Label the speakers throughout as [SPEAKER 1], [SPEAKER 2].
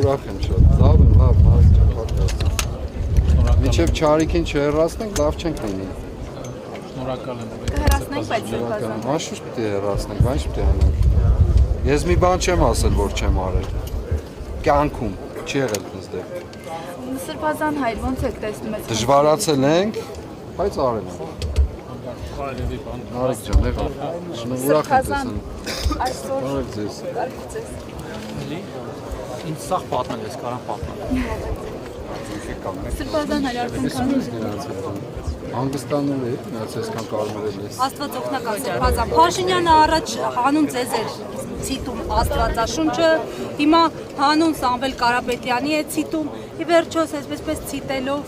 [SPEAKER 1] ուրախ եմ շատ, լավ եմ, լավ, մարդ ջան, պատկաստ։ Մինչև չարիքին չհեռացնենք, լավ չենք լինի։
[SPEAKER 2] Շնորհակալ եմ։
[SPEAKER 3] Կհեռացնենք, բայց Սրբազան։
[SPEAKER 1] Անշուշտ պիտի հեռացնենք, բան չպիտի անենք։ Ես մի բան չեմ ասել, որ չեմ արել։ Կյանքում չի եղել ինձ դեպք։
[SPEAKER 3] Սրբազան հայր, ոնց եք տեսնում ես։
[SPEAKER 1] Դժվարացել ենք, բայց արել ենք։ Նարեկ ջան, եղավ։ Ուրախ եմ տեսնում։
[SPEAKER 3] Այսօր
[SPEAKER 1] Նարեկ ձեզ։
[SPEAKER 3] կարիք ձեզ։
[SPEAKER 2] Ինձ սաղ պատմել ես, կարան պատմել։
[SPEAKER 3] Սրբազան հայր արդեն
[SPEAKER 1] Հանգստանում եք, միած այսքան կարմրել ես։
[SPEAKER 4] Աստված օգնական Սրբազան։ Փաշինյանը առաջ հանուն ձեզ էր ցիտում Աստվածաշունչը, հիմա հանուն Սամվել Կարապետյանի է ցիտում, ի վերջո այսպես ցիտելով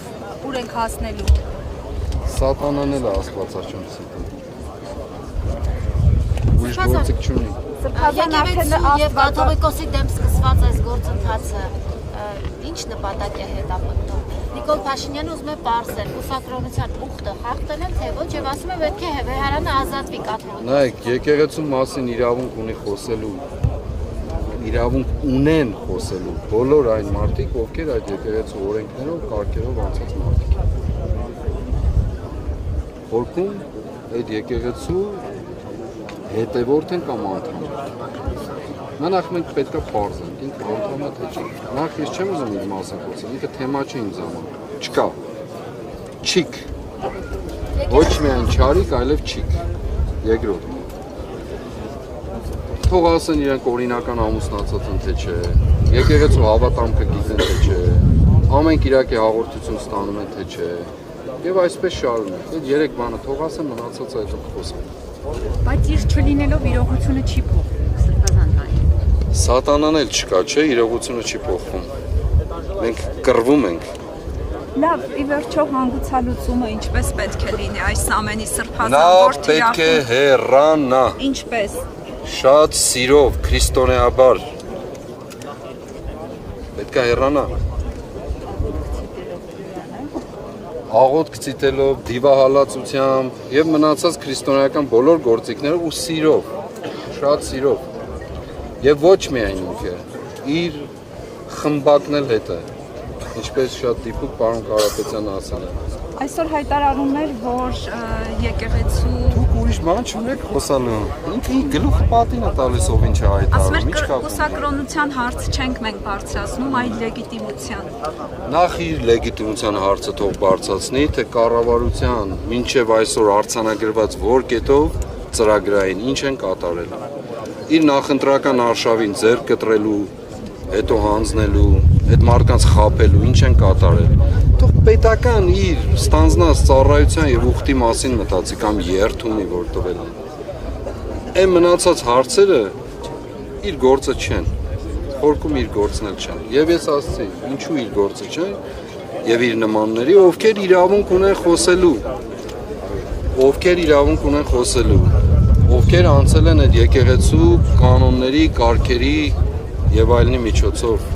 [SPEAKER 4] ուր ենք հասնելու։
[SPEAKER 1] Սատանան էլ է Աստվածաշունչ ցիտում։ Ուրիշ գործիք չունի։
[SPEAKER 3] Սրբազան արդեն
[SPEAKER 4] Եվ կաթողիկոսի դեմ սկսված այս գործընթացը ինչ նպատակ է հետապնդում։ Նիկոլ Փաշինյանը ուզում է պարզել կուսակրոնության ուխտը խախտել են, թե ոչ, եւ ասում է պետք է Վեհարանը ազատվի կաթողիկոսից։
[SPEAKER 1] Նայեք, եկեղեցու մասին իրավունք ունի խոսելու, իրավունք ունեն խոսելու բոլոր այն մարդիկ, ովքեր այդ եկեղեցու օրենքներով, կարգերով անցած մարդիկ են։ Խորքում այդ եկեղեցու հետևորդ են կամ անդամ։ Նախ մենք պետք է պարզենք, ինքը անդամ է թե չի։ Նախ ես չեմ ուզում իր մասին խոսել, ինքը թեմա չէ ինձ համար։ Չկա։ Չիկ։ Ոչ միայն չարիք, այլև չիկ։ Երկրորդ։ Թող ասեն իրենք օրինական ամուսնացած են թե չէ, եկեղեցու հավատամքը գիտեն թե չէ, ամեն կիրակի հաղորդություն ստանում են թե չէ, եւ այսպես շարունակ։ Այդ երեք բանը թող ասեն, մնացածը այդ խոսքը։
[SPEAKER 3] Բայց իր չլինելով իրողությունը չի փոխվում, Սրբազան հայր։
[SPEAKER 1] Սատանան էլ չկա, չէ, իրողությունը չի փոխվում։ Մենք կռվում ենք։
[SPEAKER 3] Լավ, ի վերջո հանգուցալուծումը ինչպես պետք է լինի այս ամենի Սրբազան
[SPEAKER 1] Նա
[SPEAKER 3] որ
[SPEAKER 1] պետք է հեռանա։
[SPEAKER 3] Ինչպես։
[SPEAKER 1] Շատ սիրով, քրիստոնեաբար։ Պետք է հեռանա։ Աղոթք ցիտելով, դիվահալածությամբ եւ մնացած քրիստոնեական բոլոր գործիքներով ու սիրով, շատ սիրով։ Եվ ոչ միայն ինքը, իր խմբակն էլ հետ է, ինչպես շատ դիպուկ պարոն Կարապետյանը ասել է։
[SPEAKER 3] Այսօր հայտարարում էր, որ եկեղեցու
[SPEAKER 1] Դուք ուրիշ բան չունեք խոսալու։ Ինքը գլուխը պատին է տալիս ով ինչ է
[SPEAKER 3] ասում
[SPEAKER 1] հայտարարում,
[SPEAKER 3] էր
[SPEAKER 1] ինչ կա։
[SPEAKER 3] կուսակրոնության հարց չենք մենք բարձրացնում, այլ լեգիտիմության։
[SPEAKER 1] Նախ իր լեգիտիմության հարցը թող բարձրացնի, թե կառավարության մինչև այսօր արձանագրված որ կետով ծրագրային ինչ են կատարել։ Իր նախընտրական արշավին ձեռք կտրելու, հետո հանձնելու, այդ մարդկանց խաբելու, ինչ են կատարել։ Թող պետական իր ստանձնած ծառայության եւ ուխտի մասին մտածի կամ երթումի որ տվել են։ Այն մնացած հարցերը իր գործը չեն։ Խորքում իր գործն էլ չեն։ Եվ ես ասացի, ինչու իր գործը չեն, եւ իր նմանների, ովքեր իրավունք ունեն խոսելու։ Ովքեր իրավունք ունեն խոսելու։ Ովքեր անցել են այդ եկեղեցու կանոնների, կարգերի եւ այլնի միջոցով։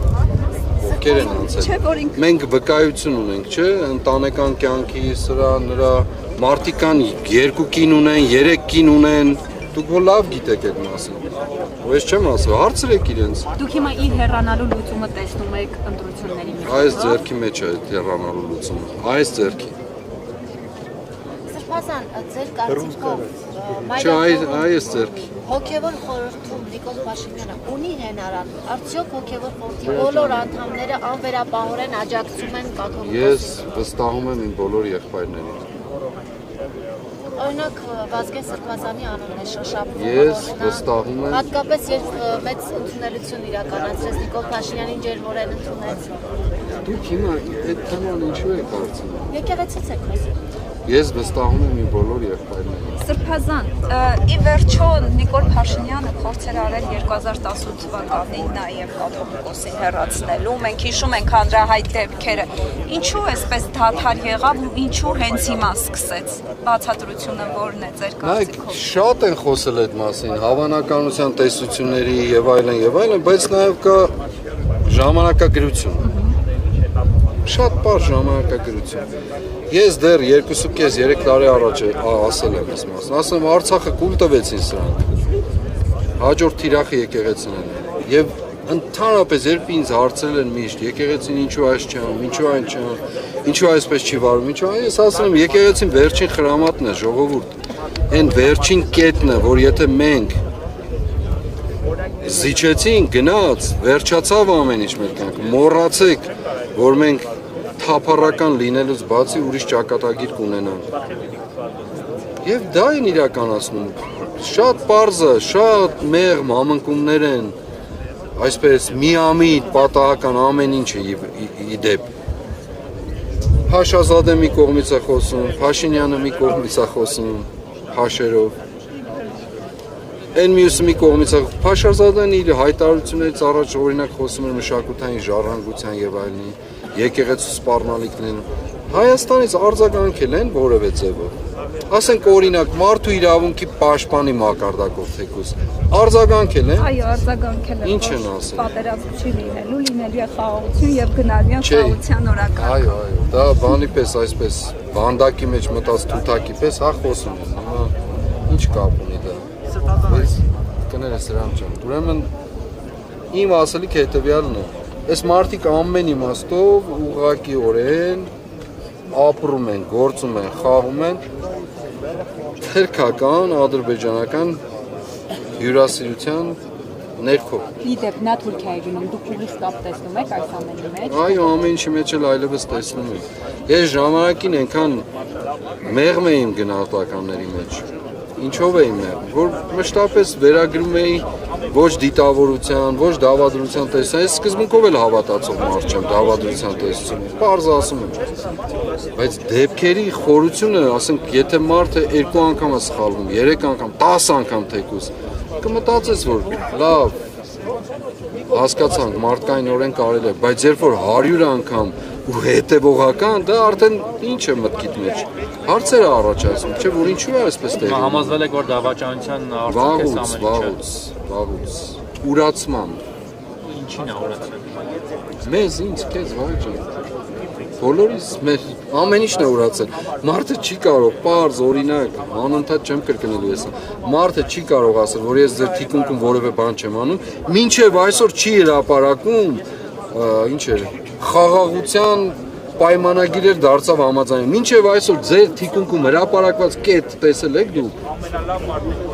[SPEAKER 1] Ովքեր են անցել։ Մենք վկայություն ունենք, չէ՞, ընտանեկան կյանքի, սրա, նրա մարդիկան 2 կին ունեն, 3 կին ունեն։ Դուք որ լավ գիտեք այդ մասին։ Ես չեմ ասում, հարցրեք իրենց։
[SPEAKER 4] Դուք հիմա իր հեռանալու լուծումը տեսնում եք ընտրությունների մեջ։
[SPEAKER 1] Այս ձեռքի մեջ է այդ հեռանալու լուծումը։ Այս ձեռքի։
[SPEAKER 4] Սրբազան, ձեր կարծիքով
[SPEAKER 1] Չէ, այս ձեռքի։
[SPEAKER 4] հոգևոր խորհրդում Նիկոլ Փաշինյանը ունի հենարան, արդյոք հոգևոր խորհրդի բոլոր անդամները անվերապահորեն աջակցում են կաթողիկոսին։
[SPEAKER 1] Ես վստահում եմ իմ բոլոր եղբայրներին։
[SPEAKER 4] Օրինակ Վազգեն Սրբազանի անունն է շոշափվում։
[SPEAKER 1] Ես վստահում եմ։
[SPEAKER 4] Հատկապես երբ մեծ ընդունելություն իրականացրեց Նիկոլ Փաշինյանին ջերմորեն ընդունեց։
[SPEAKER 1] Դուք հիմա այդ թեման ինչու եք կարծում։
[SPEAKER 4] Եկեղեցից եք խոսում։
[SPEAKER 1] Ես վստահում եմ իմ բոլոր եղբայրներին։
[SPEAKER 3] Սրբազան, ի վերջո Նիկոլ Փաշինյանը փորձեր արել 2018 թվականին նաև կաթողիկոսին հեռացնելու։ Մենք հիշում ենք հանրահայտ դեպքերը։ Ինչու էսպես դադար եղավ ու ինչու հենց հիմա սկսեց։ Բացատրությունը որն է ձեր
[SPEAKER 1] Նայեք,
[SPEAKER 3] կարծիքով։
[SPEAKER 1] շատ են խոսել այդ մասին, հավանականության տեսությունների եւ այլն, բայց նաեւ կա ժամանակագրություն։ Շատ բարձ ժամանակագրություն։ Ես դեռ 2.5-3 տարի առաջ ասել եմ այս մասն։ Ասում եմ Արցախը կուլ տվեցին սրանք։ Հաջորդ թիրախը եկեղեցին են։ Եվ Ընդհանրապես երբ ինձ հարցրել են միշտ եկեղեցին ինչու այս չան, ինչու այն չան, ինչու այսպես չի վարում, ինչու այն, ես ասում եմ եկեղեցին վերջին խրամատն է, ժողովուրդ։ Այն վերջին կետն է, որ եթե մենք զիջեցին, գնաց, վերջացավ ամեն ինչ մեր կյանքը, մոռացեք, որ մենք թափառական լինելուց բացի ուրիշ ճակատագիր կունենանք։ Եվ դա են իրականացնում։ Շատ պարզ է, շատ մեղմ համընկումներ են, այսպես միամիտ պատահական ամեն ինչը ի դեպ։ Փաշազադը մի կողմից է խոսում, Փաշինյանը մի կողմից է խոսում, փաշերով։ Այն մյուսը մի կողմից է, Փաշազադեն իր հայտարարություններից առաջ օրինակ խոսում էր մշակութային ժառանգության եւ այլնի, եկեղեցու սպառնալիքներն։ Հայաստանից արձագանքել են որևէ ձևով։ Ասենք օրինակ մարդու իրավունքի պաշտպանի մակարդակով թեկուզ արձագանքել են։
[SPEAKER 3] Այո, արձագանքել են։
[SPEAKER 1] Ինչ են ասել։
[SPEAKER 3] Պատերազմ չի լինելու, լինելու է խաղաղություն եւ գնալու են խաղաղության օրակարգ։
[SPEAKER 1] Այո, դա բանի պես այսպես բանդակի մեջ մտած թութակի պես հա խոսում են։ Հիմա ինչ կապ ունի դա։ Բայց կներես Սրամ ջան, ուրեմն իմ ասելիքը հետեւյալն է։ Այս մարդիկ ամեն իմաստով ուղղակիորեն ապրում են, գործում են, խաղում են թերքական, ադրբեջանական հյուրասիրության ներքո։
[SPEAKER 5] Իդեպ նա Թուրքիա է գնում, դուք ուրիշ կապ տեսնում եք այս ամենի մեջ։
[SPEAKER 1] Այո, ամեն ինչի մեջ էլ այլևս տեսնում եմ։ Ես ժամանակին այնքան մեղմ էի գնահատականների մեջ։ Ինչով էի մեղմ, որ մշտապես վերագրում էի ոչ դիտավորության, ոչ դավադրության տեսության, ես սկզբունքով էլ հավատացող մարդ չեմ դավադրության տեսությունից, պարզ ասում եմ։ Բայց դեպքերի խորությունը, ասենք, եթե մարդը 2 անգամ է սխալվում, 3 անգամ, 10 անգամ թեկուզ, կմտածես, որ լավ, հասկացանք, մարդկայնորեն կարելի է, բայց երբ որ 100 անգամ ու հետևողական, դա արդեն ինչ է մտքիդ մեջ։ Հարցեր է առաջացնում, չէ՞ որ ինչու է այսպես տեղի։
[SPEAKER 2] Համոզվել եք, որ դավաճանության արդյունք է
[SPEAKER 1] Վաղուց, ուրացման։
[SPEAKER 2] Ինչին է ուրացել։
[SPEAKER 1] Մեզ, ինձ, քեզ, վաղուց։ Բոլորիս մեր ամեն ինչն է ուրացել։ Մարդը չի կարող, պարզ, օրինակ, անընդհատ չեմ կրկնելու ես։ Մարդը չի կարող ասել, որ ես ձեր թիկունքում որևէ բան չեմ անում, մինչև այսօր չի հրապարակում, ինչ է, խաղաղության պայմանագիրեր դարձավ համաձայն։ Մինչև այսօր ձեր թիկունքում հրապարակված կետ տեսել եք դուք։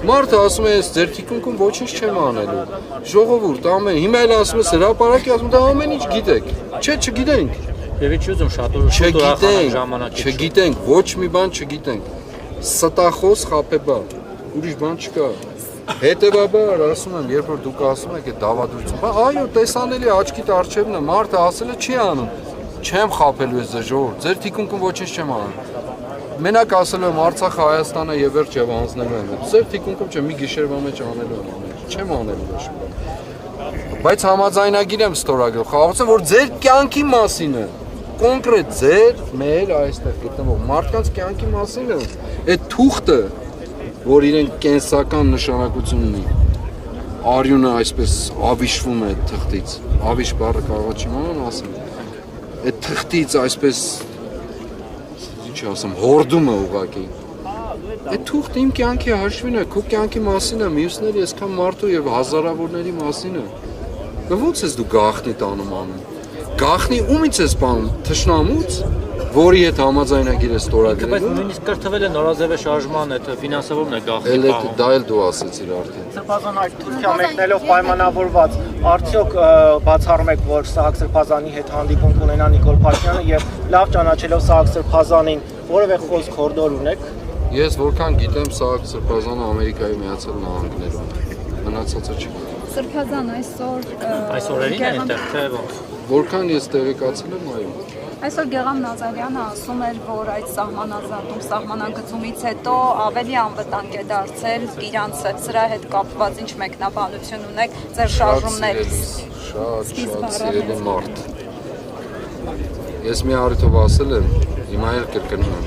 [SPEAKER 1] Մարդը ասում է, ես ձեր թիկունքում ոչինչ չեմ անելու։ Ժողովուրդ, ամեն, հիմա էլ ասում ես հրապարակի, ասում դա ամեն ինչ գիտեք։ Չէ, չգիտենք։
[SPEAKER 2] Եվ ինչ ուզում շատ ուրախանալ ժամանակից։
[SPEAKER 1] Չգիտենք, ոչ մի բան չգիտենք։ Ստախոս խաբեբա, ուրիշ բան չկա։ Հետևաբար ասում եմ, երբ որ դուք ասում եք այդ դավադրություն, այո, տեսանելի աչքիդ առջևն է, մարդը ասել է չի անում։ Չեմ խաբելու ես ձեր ժողովուրդ, ձեր թիկունքում ոչինչ չեմ անում։ Մենակ ասել եմ Արցախը, Հայաստանը եւ վերջ եւ անցնելու եմ։ Ձեր թիկունքում չեմ մի գիշերվա մեջ անելու եմ ամեն ինչ։ Չեմ անելու ոչ մի բան։ Բայց համաձայնագիր եմ ստորագրել, խաղաղություն, որ ձեր կյանքի մասին է։ Կոնկրետ ձեր, մեր այստեղ գտնվող մարդկանց կյանքի մասին է։ Այդ թուղթը, որ իրեն կենսական նշանակություն ունի, արյունը այսպես ավիշվում է թղթից, ավիշ բառը կարող չիմանան ասեմ, այդ թղթից այսպես, ինչ ասեմ, հորդում է ուղղակի, այդ թուղթը իմ կյանքի հաշվին է, քո կյանքի մասին է, մյուսների այսքան մարդու և հազարավորների մասին է, ոնց ես դու գաղտնի տանում անում, գաղտնի ումից ես պանում, թշնամուց, որի հետ համաձայնագիր է ստորագրել։
[SPEAKER 2] Բայց նույնիսկ կրթվել է նորաձև շարժման այդ ֆինանսավորումն է գաղտնի պահում։
[SPEAKER 1] Դա էլ դու ասեցիր արդեն։
[SPEAKER 6] Սրբազան այդ Թուրքիա մեկնելով պայմանավորված, արդյոք բացառում եք, որ Սահակ Սրբազանի հետ հանդիպում կունենա Նիկոլ Փաշինյանը եւ լավ ճանաչելով Սահակ Սրբազանին, որևէ խոսք հորդոր ունեք։
[SPEAKER 1] Ես որքան գիտեմ, Սահակ Սրբազանը Ամերիկայի Միացյալ Նահանգներում է։ Մնացածը չգիտեմ։
[SPEAKER 3] Սրբազան
[SPEAKER 2] Այսօրերին է այնտեղ թե ոնց։
[SPEAKER 1] Որքան ես տեղեկացել եմ, այո։
[SPEAKER 3] Այսօր Գեղամ Նազարյանը ասում էր, որ այդ սահմանագծումից հետո ավելի անվտանգ է դարձել իրանց սրա հետ կապված ինչ մեկնաբանություն ունեք ձեր շարժումներից։
[SPEAKER 1] Շատ սիրելի մարդ։ Ես մի առիթով ասել եմ, հիմա էլ կրկնում եմ։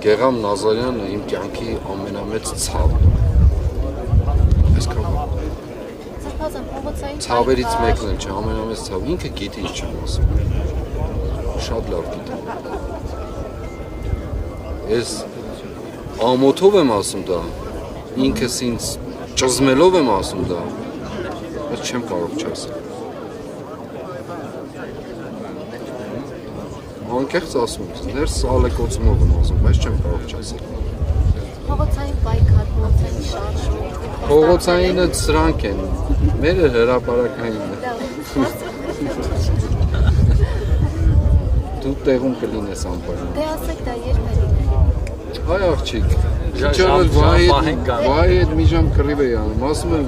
[SPEAKER 1] Գեղամ Նազարյանը իմ կյանքի ամենամեծ ցավն է։ Այսքան ցավերից մեկն էլ չէ, ամենամեծ ցավ, ինքը գիտի ինչ եմ ասում, շատ լավ գիտի, ես ամոթով եմ ասում դա, ինքս ինձ ճզմելով եմ ասում դա, բայց չեմ կարող չասել, անկեղծ ասում եմ, ներս ալեկոծումով եմ ասում, բայց չեմ կարող չասել։
[SPEAKER 4] Փողոցային պայքար, փողոցային շարժ։
[SPEAKER 1] Փողոցայինը սրանք են, մերը հրապարակայինն է։ Դու տեղում կլինես անպայման։
[SPEAKER 4] Դե ասեք դա երբ է լինի։
[SPEAKER 1] Այ աղջիկ, վայ այդ մի ժամ կռիվ էի անում, ասում եմ,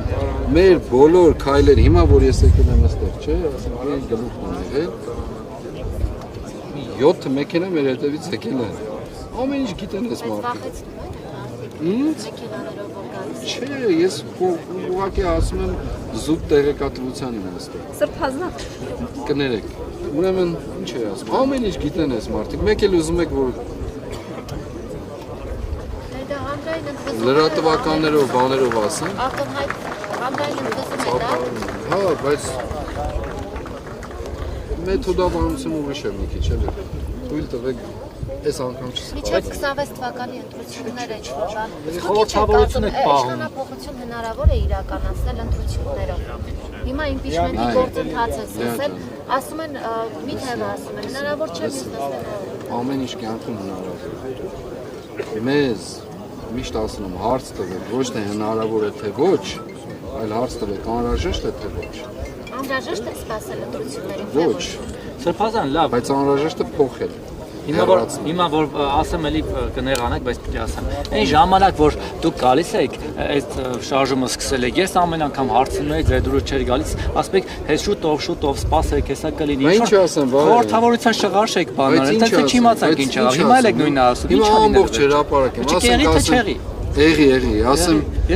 [SPEAKER 1] մեր բոլոր քայլեր, հիմա որ ես եկել եմ այստեղ, չէ, ասեմ, այն գլուխն եմ եղել, 7 մեքենա մեր հետևից եկել են, ամեն ինչ գիտեն ես մարդիկ։ Ինձ? Չէ, ես ուղղակի ասում եմ, զուտ տեղեկատվության եմ այստեղ։
[SPEAKER 3] Սրբազան։
[SPEAKER 1] Կներեք, ուրեմն, ինչ է ասում, ամեն ինչ գիտեն ես մարդիկ, մեկ էլ ուզում եք, որ լրատվականներով, բաներով ասեն։
[SPEAKER 4] Ակնհայտ հանրային ընդգծում է դա։
[SPEAKER 1] Հա, բայց մեթոդաբանությունը ուրիշ է մի քիչ էլի։ Թույլ տվեք, այս անգամ չսպասեք։
[SPEAKER 4] Միջև 26 թվականի ընտրություններ է ինչ-որ բան։
[SPEAKER 2] Խորհրդավորություն եք պահում։
[SPEAKER 4] Իշխանափոխություն հնարավոր է իրականացնել ընտրություններով։ Հիմա իմպիչմենտի գործընթաց է սկսել, ասում են, մի թևը ասում են, հնարավոր չէ բիզնեսը։
[SPEAKER 1] Ամեն ինչ կյանքում հնարավոր է։ Մեզ միշտ ասում եմ, հարց տվեք, ոչ թե հնարավոր է թե ոչ, այլ հարց տվեք, անհրաժեշտ է թե ոչ։
[SPEAKER 4] Անհրաժեշտ է սպասել ընտրություններին։
[SPEAKER 1] Ոչ,
[SPEAKER 2] Սրբազան, լավ։
[SPEAKER 1] բայց անհրաժեշտ է փոխել։
[SPEAKER 2] Հիմա որ ասեմ էլի կներանաք, բայց պիտի ասեմ։ Այն ժամանակ որ դուք գալիս եք, այդ շարժումը սկսել եք, ես ամեն անգամ հարցնում եի, ձեր դուրս չէր գալիս, ասում եք, հես շուտով սպասեք, հեսա կլինի։
[SPEAKER 1] Ինչ ասեմ,
[SPEAKER 2] խորհրդավորության շղարշ եք բանալ, դա չիմացանք ինչ եղավ։ Հիմա էլ եք նույնը ասում, ինչ
[SPEAKER 1] Հիմա ամբողջ հրապարակ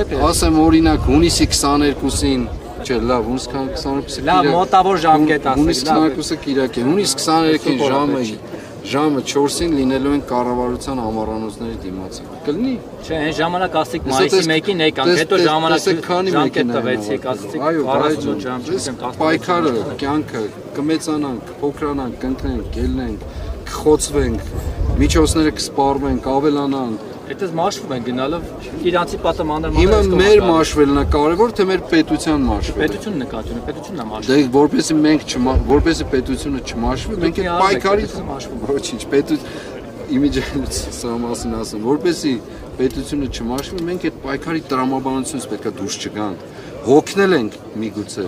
[SPEAKER 1] եմ, ասեմ օրինակ հունիսի 22-ին Չէ, լավ, հունիս 22-ը
[SPEAKER 2] լավ, մոտավոր ժամկետ ասեք,
[SPEAKER 1] հունիս 22-ը կիրակ է, հունիս 23-ին ժամը 4-ին լինելու են կառավարության ամառանոցների դիմացը։ Կլինի։
[SPEAKER 2] Չէ, այն ժամանակ ասեք մայիսի 1-ին եկանք, հետո ժամանակ ժամկետ տվեցիք, ասեցիք 48 ժամ, չգիտեմ 10
[SPEAKER 1] պայքարը, կյանքը, կմեծանանք, կփոքրանանք, կընկնենք, գելնենք, կխոցվենք, միջոցները կսպառվենք, ավելանանք։
[SPEAKER 2] Այդպես մաշվում են գնալով իրանցի պատամաններ
[SPEAKER 1] Հիմա մեր մաշվելն է կարևոր, թե մեր պետության մաշվելը։
[SPEAKER 2] Պետությունը նկատի ունի, պետությունն է մաշվում։
[SPEAKER 1] Դե որպեսզի մենք որպեսզի պետությունը չմաշվի, մենք այդ պայքարից մաշվում։ Ոչինչ, իմիջիայից սա մասին ասեմ, որպեսզի պետությունը չմաշվի, մենք այդ պայքարի տրամաբանությունից պետք է դուրս չգանք։ Հոգնել ենք միգուցե,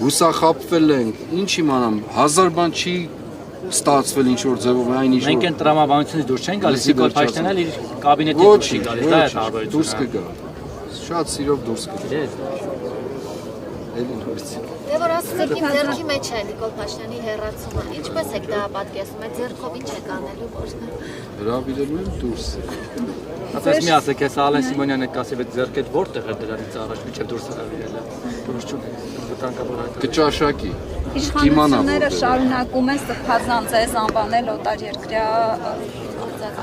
[SPEAKER 1] հուսախաբվել ենք, ինչ իմանամ, հազար բան չի ստացվել ինչ որ ձևով այն ինչ
[SPEAKER 2] մենք այն տրամաբանությունից դուրս չենք գալիս, Նիկոլ Փաշինյանն էլ իր կաբինետից դուրս չի գալիս, դա է տարբերությունը։
[SPEAKER 1] Դուրս կգա։ Շատ սիրով դուրս կգա։ Էլի նորից։
[SPEAKER 4] Դե որ ասեցիք իմ ձեռքի մեջ է Նիկոլ Փաշինյանի հեռացումը, ինչպես եք դա պատկերացնում, այդ ձեռքով ինչ եք անելու որ։
[SPEAKER 1] Հրավիրելու եմ դուրս։
[SPEAKER 2] Ասես մի ասեք, ես Ալեն Սիմոնյանը կասի, այդ ձեռքը որտեղ է դրանից առաջ միջև դուրս հրավիրել է։ Դուրս չունի, վտանգավոր այդ։
[SPEAKER 1] Կճաշակի։
[SPEAKER 3] Իշխանությունները շարունակում են սրբազան ձեզ անվանել օտարերկրյա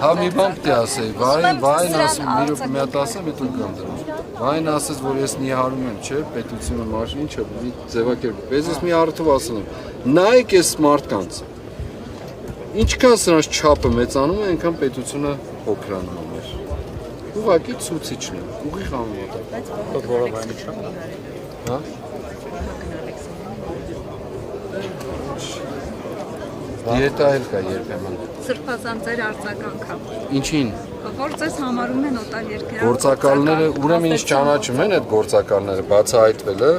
[SPEAKER 1] Հա մի բան պետք է ասեի, վայն ասում, մի հատ ասեմ, հետո գամ դրան։ Վայն ասես, որ ես նիհարում եմ, չէ, պետությունը մաշ, ինչը, մի ձևակերպ։ Ես մի առթով ասել եմ, նայեք այս մարդկանց։ Ինչքան սրանց չափը մեծանում է, այնքան պետությունը փոքրանում է։ Ուղղակի ցուցիչն է, ուղիղ համեմատակ։
[SPEAKER 2] Որը վայնի չա։
[SPEAKER 1] Հա։ Դիետա էլ կա երբեմն։
[SPEAKER 3] Սրբազան ձեր արձագանքը։
[SPEAKER 1] Ինչին։
[SPEAKER 3] Որ ձեզ համարում են օտարերկրյա։
[SPEAKER 1] Գործակալները, ուրեմն ինչ ճանաչում են այդ գործակալները, բացահայտվելը։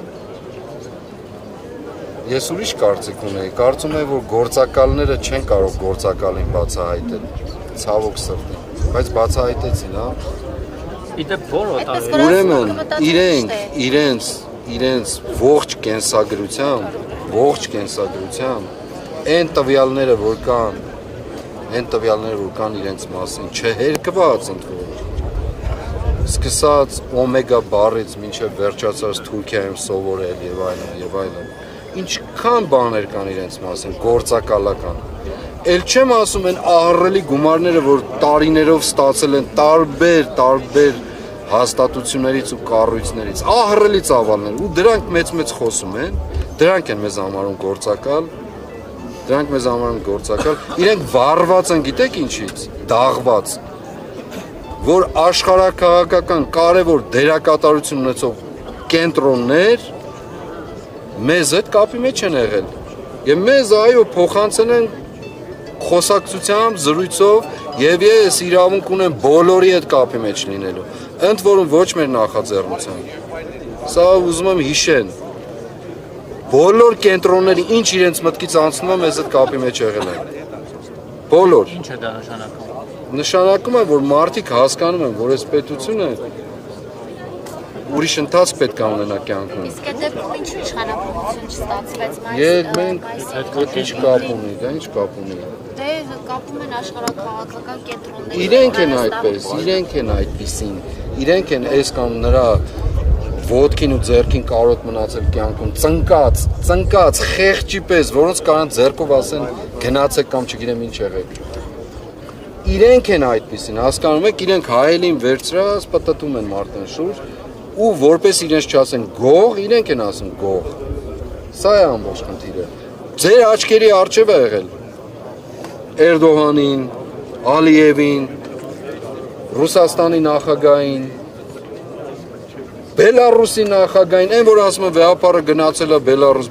[SPEAKER 1] Ես ուրիշ կարծիք ունեի, կարծում եմ, որ գործակալները չեն կարող գործակալին բացահայտել, ցավոք սրտի, բայց բացահայտեցին, հա։
[SPEAKER 2] Իդեպ որ օտարերկրյա։
[SPEAKER 1] Ուրեմն իրենց ողջ կենսագրությամբ այն տվյալները, որ կան իրենց մասին, չհերկված ընդհանուր։ Սկսած օմեգա բառից մինչև վերջացած Թուրքիայում սովորել եւ այլն։ Ինչքան բաներ կան իրենց մասին, գործակալական։ Էլ չեմ ասում են ահռելի գումարները, որ տարիներով ստացել են տարբեր հաստատություններից ու կառույցներից, ահռելի ծավալներ, ու դրանք մեծ խոսում են, դրանք են մեզ համարում գործակալ, իրենք վառված են, գիտեք ինչից, դաղված, որ աշխարհաքաղաքական կարևոր դերակատարություն ունեցող կենտրոններ մեզ հետ կապի մեջ են եղել, եւ մեզ այո փոխանցել են խոսակցությամբ, զրույցով եւ ես իրավունք ունեմ բոլորի հետ կապի մեջ լինելու։ Ընդ որում ոչ մեր նախաձեռնությամբ։ Սա ուզում եմ հիշեն։ Բոլոր կենտրոնների ինչ իրենց մտքից անցնում է մեզ այդ կապի մեջ եղել են։ Բոլոր։
[SPEAKER 2] Ինչ է դա նշանակում։
[SPEAKER 1] Նշանակում է, որ մարդիկ հասկանում են, որ այս պետությունը ուրիշ ընթացք պետք է ունենա կյանքում։
[SPEAKER 4] Իսկ այդ դեպքում ինչու իշխանապողություն չստացվեց
[SPEAKER 1] Մենք ինչ կապ ունի, դա ինչ կապ ունի։
[SPEAKER 4] Դե կապում են աշխարհաքաղաքական կենտրոնները։
[SPEAKER 1] Իրենք են այդպես, իրենք են այդպիսին, իրենք են այս կամ նրա ոտքին ու ձեռքին կարոտ մնացել կյանքում, ծնկած, խեղճի պես, որոնց կարան ձեռքով ասեն գնացեք կամ չգիտեմ ինչ եղեք։ Իրենք են այդպիսին, հասկանում եք, իրենք հայելին վերցրած պտտում են մարդուն շուրջ ու որպես իրենց չասեն գող, իրենք են ասում գող։ Սա է ամբողջ խնդիրը։ Ձեր աչքերի առջև է եղել Էրդողանին, Ալիևին, Ռուսաստանի նախագահին, Բելարուսի նախագահին, այն որ ասում են վեհապարը գնացել է Բելարուս։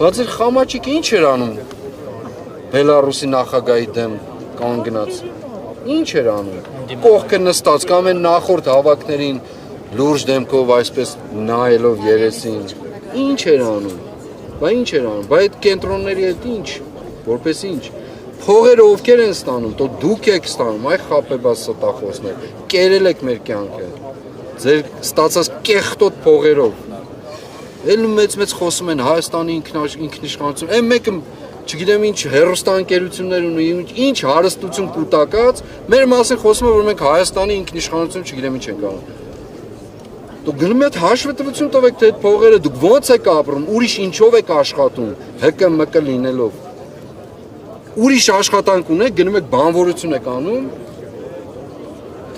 [SPEAKER 1] Բայց իր խամաչիկը ինչ էր անում Բելարուսի նախագահի դեմ կանգնած։ Ինչ էր անում։ Կողքը նստած կամ այն նախորդ հավաքներին լուրջ դեմքով այսպես նայելով երեսին։ Ինչ էր անում։ Բա ինչ էր անում։ Բա այդ կենտրոնների հետ ինչ, որպես ինչ։ Փողերը ովքեր են ստանում, դու դուք եք ստանում, այ խապեբաս ստախոսներ։ Կերել եք մեր կյանքը։ Ձեր ստացած կեղտոտ փողերով։ Էլ մեծ խոսում են Հայաստանի ինքնիշխանություն։ Այն մեկը չգիտեմ ինչ հերոստանգերություններ ունի, ինչ հարստություն կուտակած, մեր մասին խոսում է, որ մենք Հայաստանի ինքնիշխանություն չգիտեմ ինչ ենք անում։ Դուք գնում եք հաշվետվություն տվեք թե այդ փողերը դուք ո՞նց եք ապրում, ուրիշ ինչով եք աշխատում, ՀԿՄԿ լինելով։ Ուրիշ աշխատանք ունեք, գնում եք բանվորություն եք անում,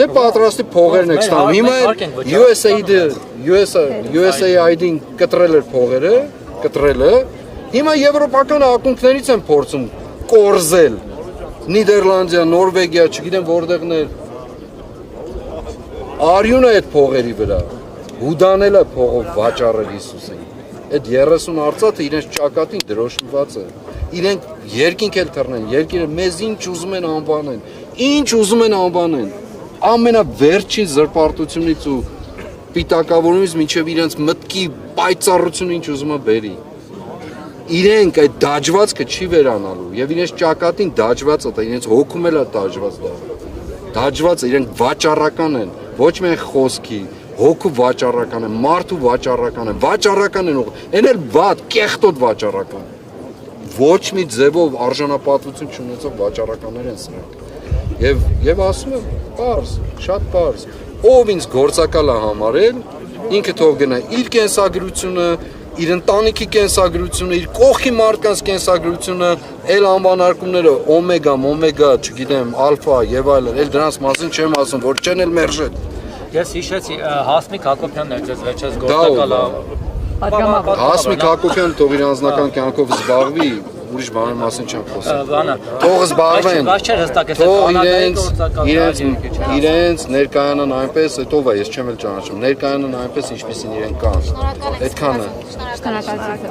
[SPEAKER 1] թե պատրաստի փողերն եք ստանում։ Հիմա USAID-ին կտրել էր փողերը, հիմա եվրոպական ակունքներից են փորձում կորզել։ Նիդերլանդիա, Նորվեգիա, չգիտեմ որտեղներ։ Արյուն է այդ փողերի վրա։ Հուդանել է փողով վաճառել Հիսուսին։ Այդ 30 արծաթը իրենց ճակատին դրոշմված է։ Իրենք երկինք էլ թռնեն, երկիրը մեզ ինչ ուզում են անվանեն։ Ինչ ուզում են անվանեն։ Ամենավերջին զրպարտությունից ու պիտակավորումից մինչև իրենց մտքի պայծառությունը ինչ ուզում է բերի։ Իրենք այդ դաջվածքը չի վերանալու եւ իրենց ճակատին դաջվածը դա իրենց հոգում էլ է դաջված դա։ Դաջվածը իրենք վաճառական են, ոչ միայն խոսքի, հոգու վաճառական են, մարդու վաճառական են, այն էլ վատ, կեղտոտ վաճառական։ Ոչ մի ձևով արժանապատվություն չունեցող վաճառականներ են սրանք։ Եվ ասում եմ, պարզ, շատ պարզ, ով ինձ գործակալ է համարել, ինքը թող գնա իր կենսագրությունը, իր ընտանիքի կենսագրությունը, իր կողքի մարդկանց կենսագրությունը, էլ անվանարկումները օմեգա, չգիտեմ, ալֆա եւ այլն, էլ դրանց մասին չեմ ասում, որ չեն էլ մերժել։
[SPEAKER 2] Ես հիշեցի Հասմիկ Հակոբյանն էր ձեզ վերջերս գործակալը։
[SPEAKER 1] Հասմիկ Հակոբյանը թող իր անձնական կյանքով զբաղվի, ուրիշ բաների մասին չեմ խոսում։ Թող զբաղվեն։ Թող իրենց ներկայանան այնպես, հետո ես չեմ էլ ճանաչում։ Ներկայանան այնպես, ինչպեսին իրենք կան։ Այդքանը։
[SPEAKER 5] Շնորհակալություն։